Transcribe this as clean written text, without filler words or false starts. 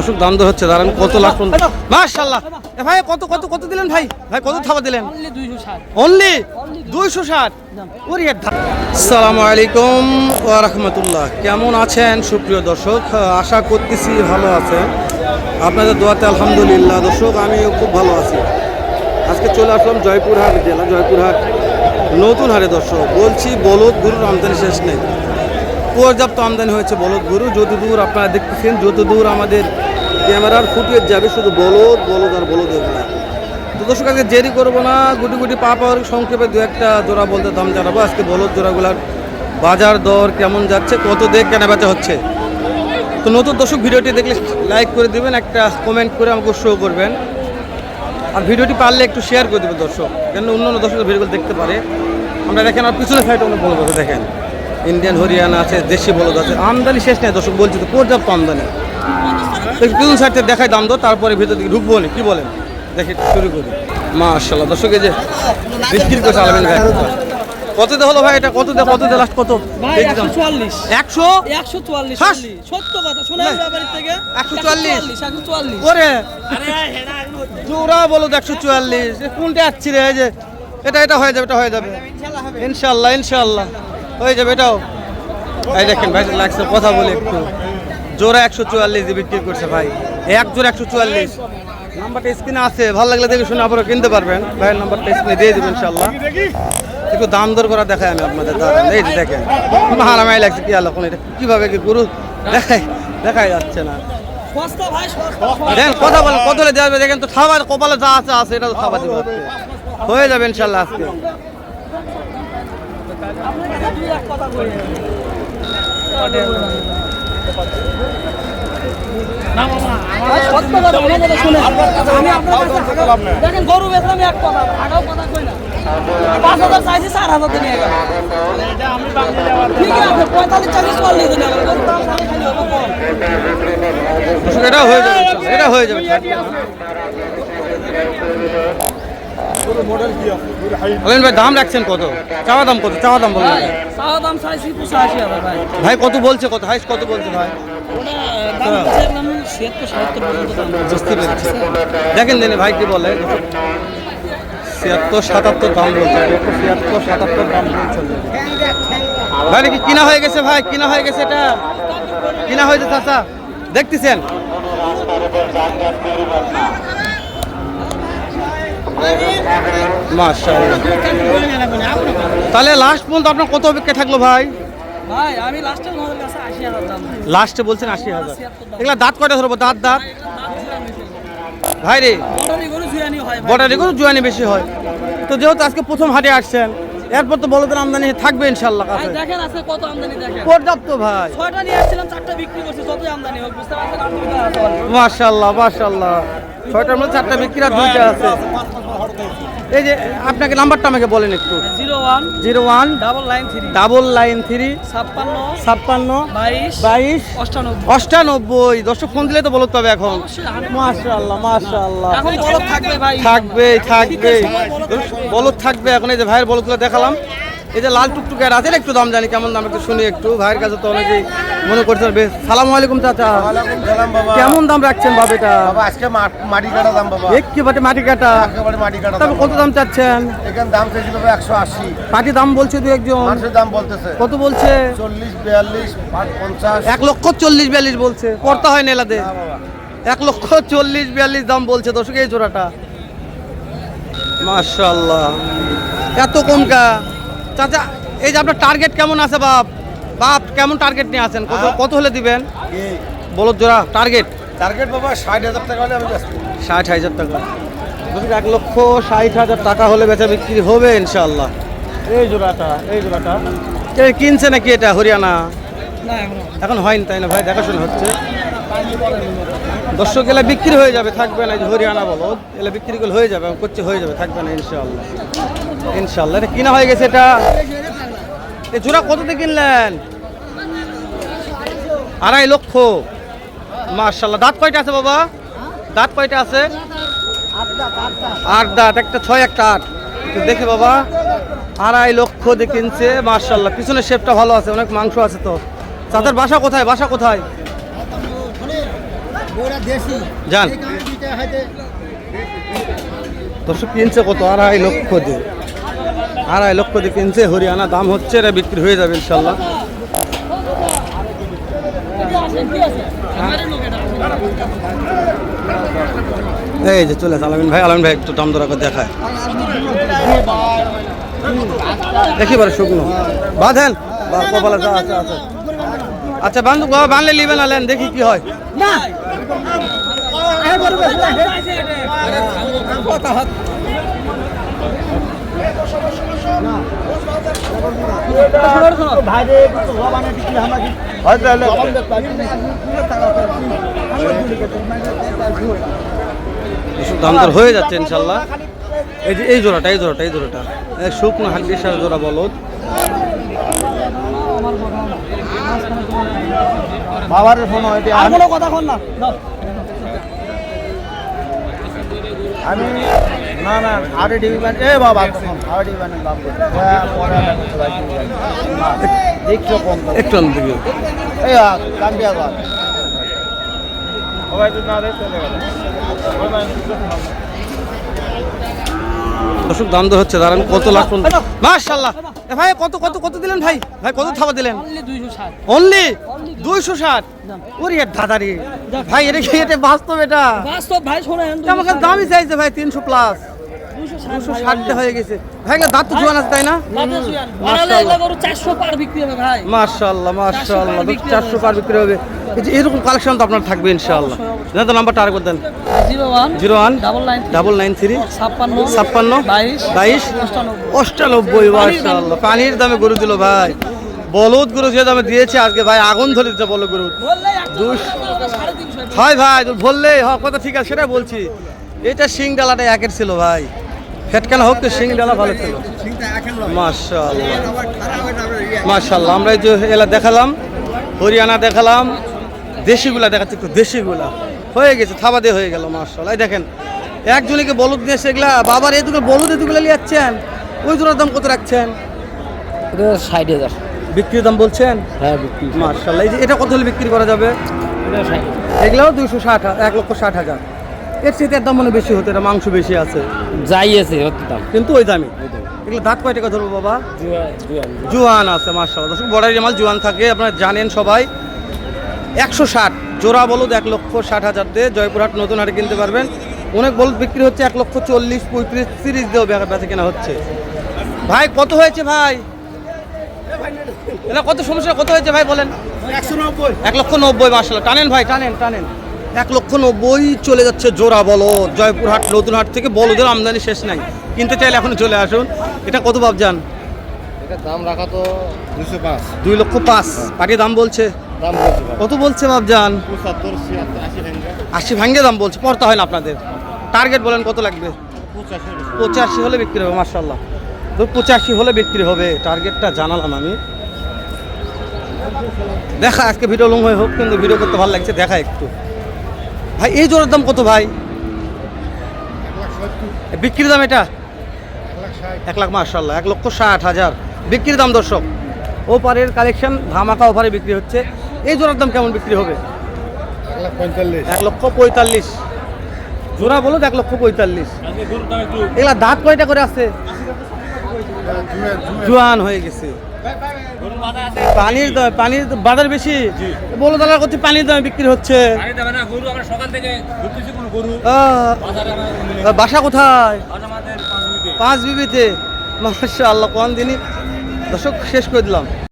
দর্শক দাম দর হচ্ছে দাঁড়ান কত লাখ মাশাআল্লাহ। ভাই কত কত কত দিলেন ভাই? ভাই কত থাবা দিলেন? অনলি 260। ওরে আসসালামু আলাইকুম ওয়া রাহমাতুল্লাহ। কেমন আছেন সুপ্রিয় দর্শক? আশা করতেছি ভালো আছেন, আপনাদের দোয়াতে আলহামদুলিল্লাহ। দর্শক আমিও খুব ভালো আছি। আজকে চলে আসলাম জয়পুরহাট জেলা, জয়পুরহাট নতুন হাটে। দর্শক বলছি বলদ গরুর আমদানি শেষ নেই, পর্যাপ্ত আমদানি হয়েছে বলদ গরু। যতদূর আপনারা দেখতেছেন, যতদূর আমাদের ক্যামেরার ফুটেজ যাবে শুধু বলদ বলদ আর বলদ এগুলো। তো দর্শক আজকে দেরি করবো না, গুটি গুটি পা পাওয়ার সংক্ষেপে দু একটা জোড়া বলতে দাম জানাবো। আজকে বলদ জোড়াগুলার বাজার দর কেমন যাচ্ছে, কত দিয়ে কেনা বেচা হচ্ছে। তো নতুন দর্শক ভিডিওটি দেখলে লাইক করে দেবেন, একটা কমেন্ট করে আমাকে শো করবেন, আর ভিডিওটি পারলে একটু শেয়ার করে দেবেন দর্শক, কেন অন্যান্য দর্শকদের ভিডিওগুলো দেখতে পারে। আমরা দেখেন আর পিছনে সাইডে অনেক বলদ আছে, দেখেন ইন্ডিয়ান হরিয়ানা আছে, দেশি বলদ আছে। আমদানি শেষ নেই দর্শক, বলছি তো পর্যাপ্ত আমদানি। পিছন সাইড থেকে দেখাই দাম দর, তারপরে ভিতর দিকে ঢুকবো না, কি বলেন? দেখি শুরু করি। মাশাআল্লাহ দর্শক এই যে বিক্রি করছে আলমিন ভাই। কত দে হলো ভাই এটা? কত দে লাস্ট কত? 144 144 সত্য কথা শোনা ব্যাপারীর থেকে 144 ওরে জোড়া বলো 144। কোনটা আসছি রে? এই যে এটা হয়ে যাবে, এটা হয়ে যাবে ইনশাআল্লাহ, ইনশাআল্লাহ হয়ে যাবে এটাও। এই দেখেন ভাই লাগছে কথা বলে একটু। জোড়া 144 দিয়ে বিক্রি করছে ভাই, এক জোড়া 144। নাম্বারটা স্ক্রিনে আছে, ভালো লাগলে দেখে শুনে আপনারা কিনতে পারবেন। ভাইয়ের নাম্বারটা স্ক্রিনে দিয়ে দেবেন ইনশাআল্লাহ। একটু দাম দর করা দেখায় আমি আপনাদের, দাঁড়ান এই যে দেখেন মারামারি লাগছে। কি আলো কোন এটা কিভাবে কি গরু দেখাই যাচ্ছে না। দেখেন কথা বলেন, কত হলে দেওয়া যাবে? দেখেন তো খাবার কপালে যা আছে এটা তো খাবার দেবো, হয়ে যাবে ইনশাআল্লাহ আজকে। দেখেন গরু বেচলাম এক কথা, আগাও কথা কই না। 5000 চাইছি, 4000 দিয়ে নিয়ে গেল। ঠিক আছে 45 40 চল্লিশ দিয়ে নিয়ে গেল। এটা হয়ে যাবে, এটা হয়ে যাবে। আলমিন ভাই দাম রাখছেন কত? চাওয়া দাম কত? চাওয়া দাম বলুন। চাওয়া দাম চাইছি 85,000 ভাই। ভাই কত বলছে? কত হাইস্ট কত বলছে ভাই? দাম দেখলাম 76-77 পর্যন্ত দাম। বুঝতে পেরেছি। দেখেন দিনে ভাই কি বলে, 76-77 দাম বলছে, 76-77 দাম বলছে ভাই। নাকি কিনা হয়ে গেছে ভাই? কিনা হয়ে গেছে, এটা কিনা হয়েছে চাচা, দেখতেছেন? মাশাআল্লাহ। তাহলে লাস্ট পর্যন্ত আপনার কত অপেক্ষা থাকলো ভাই? ভাই আমি লাস্টে আমাদের কাছে 80,000 দাম। লাস্টে বলছেন 80,000। এগুলা দাঁত কয়টা ধরবো? দাঁত ভাই রে বটারি গরু জুয়ানি বেশি হয়। তো যেহেতু আজকে প্রথম হাটে আসছেন, এরপর তো বলতেন আমদানি থাকবে ইনশাআল্লাহ কাছে। দেখেন আজকে কত আমদানি দেখেন। পর্যাপ্ত ভাই। 6টা নিয়ে আসছিলাম, 4টা বিক্রি করছি, যতই আমদানি হোক বুঝতে পারছেন। মাশাআল্লাহ মাশাআল্লাহ, 6টার মধ্যে 4টা বিক্রি আর 2টা আছে। এই যে আপনাকে নাম্বারটা আমাকে বলেন একটু। 01 993 56 22 98 দর্শক ফোন দিলে তো বলত তবে এখন। মাশাআল্লাহ মাশাআল্লাহ, এখন বলদ থাকবে ভাই, থাকবে বলত থাকবে এখন। এই যে ভাইয়ের বলদগুলো দেখালাম, এই যে লাল টুকটুকে আছে, একটু দাম জানি কেমন দাম একটু শুনি একটু। ভাইয়ের কাছে তো অনেকেই মনে করছে। সালাম আলাইকুম চাচা, কেমন দাম রাখছেন বাবা এটা? আজকে মাটি কাটা দাম বাবা, একেবারে মাটি কাটা। তবে কত দাম চাচ্ছেন? এখানে দাম চাইছি বাবা 180। পাটি দাম বলছে দু একজন, মানুষের দাম বলতেছে কত বলছে? 40 42 50। 1,40,42 বলছে, করতে হয় না এলাদে। 1,40,42 দাম বলছে দর্শক এই জোড়াটা। মাশাআল্লাহ, এত কম কা চাচা? এই যে আপনার টার্গেট কেমন আছে বাপ কেমন টার্গেট নিয়ে আছেন? কত হলে দিবেন বলদ জোড়া? টার্গেট বাবা 60,000 টাকা হলে আমি যাচ্ছি। 60,000 টাকা। 1,60,000 টাকা হলে বেচা বিক্রি হবে ইনশাআল্লাহ। এই জোড়াটা কিনছে নাকি এটা হরিয়ানা? এখন হয়নি তাই না ভাই? দেখাশোনা হচ্ছে। দর্শক এলা বিক্রি হয়ে যাবে, থাকবে না। যে হরিয়ানা বলদ এলা বিক্রি করলে হয়ে যাবে, করছে হয়ে যাবে, থাকবে না ইনশাআল্লাহ। এটা কিনা হয়ে গেছে। এটা এই জোড়া কততে কিনলেন? 2.5 লক্ষ। মাশাআল্লাহ। দাঁত কয়টা আছে বাবা? দাঁত কয়টা আছে? 8 দাঁত, একটা 6 একটা 8। দেখে বাবা 2.5 লক্ষ দিয়ে কিনছে। মাশাআল্লাহ, পিছনের শেপটা ভালো আছে, অনেক মাংস আছে। তো তাদের বাসা কোথায়? যান দর্শক কিনছে কত 2.5 লক্ষ দিয়ে 2.5 লক্ষ দিয়ে কিনছে হরিয়ানা দাম হচ্ছে এটা বিক্রি হয়ে যাবে ইনশাল্লাহ। এই যে চলে আলামিন ভাই একটু দাম দর করে দেখায় একেবারে শুকনো বাঁধেন কপালে যা আছে আছে আচ্ছা বান্ধব বানলে নিবেন আলেন দেখি কি হয় দাম দর হয়ে যাচ্ছে ইনশাল্লাহ। এই যে এই জোড়াটা শুকনো হাড্ডির সাথে জোড়া বলদ বাবার ফোন হয় আর কোনো কথা কন না আমি না আরে ডিবি মান এ বাবা আরে ডিবি মানের দাম পরে দেখছো কম একটু আন দিবি এই কান্দিয়া বাবা সবাই তো না রে চলে গেল দর্শক দাম দর হচ্ছে দাঁড়ান কত লাখ মাশাআল্লাহ ভাই কত দিলেন ভাই কত থাবা দিলেন অনলি 260 ওরে দাদারি ভাই এটা বাস্তব এটা বাস্তব ভাই শোনেন আমাকে দামই চাইছে ভাই 300 প্লাস 260 হয়ে গেছে ভাই দাঁত তো জোয়ান আছে তাই না মাশাআল্লাহ 400 পার বিক্রি হবে এই যে এরকম কালেকশন তো আপনার থাকবে ইনশাআল্লাহ জানেন তো নাম্বারটা আরেকবার দেন 01 993 56 22 98 মাশাআল্লাহ পানির দামে গরু দিল ভাই বলদ গরু যে দামে দিয়েছে আজকে ভাই আগুন ধরে দিতে বলো গরু হয় ভাই বললেই হক কথা ঠিক আছে সেটা বলছি এটা শিং ডালাটা একের ছিল ভাই ফেটকানা হোক তো শিং ডালা ভালো ছিল মাশাআল্লাহ আমরা এই যে এলা দেখালাম হরিয়ানা দেখালাম দেশিগুলা দেখাচ্ছি একটু দেশিগুলা হয়ে গেছে থাবা দিয়ে হয়ে গেল মাশাআল্লাহ দেখেন একজনকে বলদ দিয়ে সেগুলা বাবার এই দুটো বলদ এগুলো নিয়ে যাচ্ছেন ওই দুটোর দাম কত রাখছেন 60,000 বিক্রির দাম বলছেন হ্যাঁ বিক্রি মাশাআল্লাহ এই যে এটা কত হলে বিক্রি করা যাবে এগুলাও 260 1,60,000 এর চেয়ে দাম মনে বেশি হতো এটা মাংস বেশি আছে যাই আছে দাম কিন্তু ওই দামই এগুলো দাঁত কয় টাকা ধরবো বাবা জুয়ান আছে মাশাআল্লাহ দর্শক বড়াই মাল জুয়ান থাকে আপনারা জানেন সবাই 160 জোড়া বলদ 1,60,000 দিয়ে জয়পুরহাট নতুন হাটে কিনতে পারবেন অনেক বলদ বিক্রি হচ্ছে 1,40,000 35 30 দিয়েও বেচা কেনা হচ্ছে ভাই কত হয়েছে ভাই এটা কত সমস্যা কত হয়েছে ভাই বলেন 1,90,000 মাশাআল্লাহ টানেন ভাই টানেন 1,90,000 চলে যাচ্ছে জোড়া বলদ জয়পুরহাট নতুন হাট থেকে বলদের আমদানি শেষ নাই কিনতে চাইলে এখন চলে আসুন এটা কত ভাবজান এটা দাম রাখা তো 205 2,05,000 পাটির দাম বলছে কত বলছে ভাবজান 80 ভাঙ্গে দাম বলছে পড়তে হয় না আপনাদের টার্গেট বলেন কত লাগবে 85 হলে বিক্রি হবে মাশাআল্লাহ তো 85 হলে বিক্রি হবে টার্গেটটা জানালাম আমি দেখা আজকে ভিডিও লং হয়ে হোক কিন্তু ভিডিও করতে ভালো লাগছে দেখা একটু ভাই এই জোড়ার দাম কত ভাই বিক্রির দাম এটা 1 লাখ মাশাআল্লাহ 1,60,000 বিক্রির দাম দর্শক ওপারের কালেকশন ধামাকা ওপারে বিক্রি হচ্ছে এই জোড়ার দাম কেমন বিক্রি হবে 1,45,000 জোড়া বলো 1,45,000 এগুলা দাঁত কয়টা করে আছে জোয়ান হয়ে গেছে পানির বাজার বেশি বলো দালার করতে পানির দামে বিক্রি হচ্ছে বাসা কোথায় 5 বিবিতে মাশাআল্লাহ কোন দিনই দর্শক শেষ করে দিলাম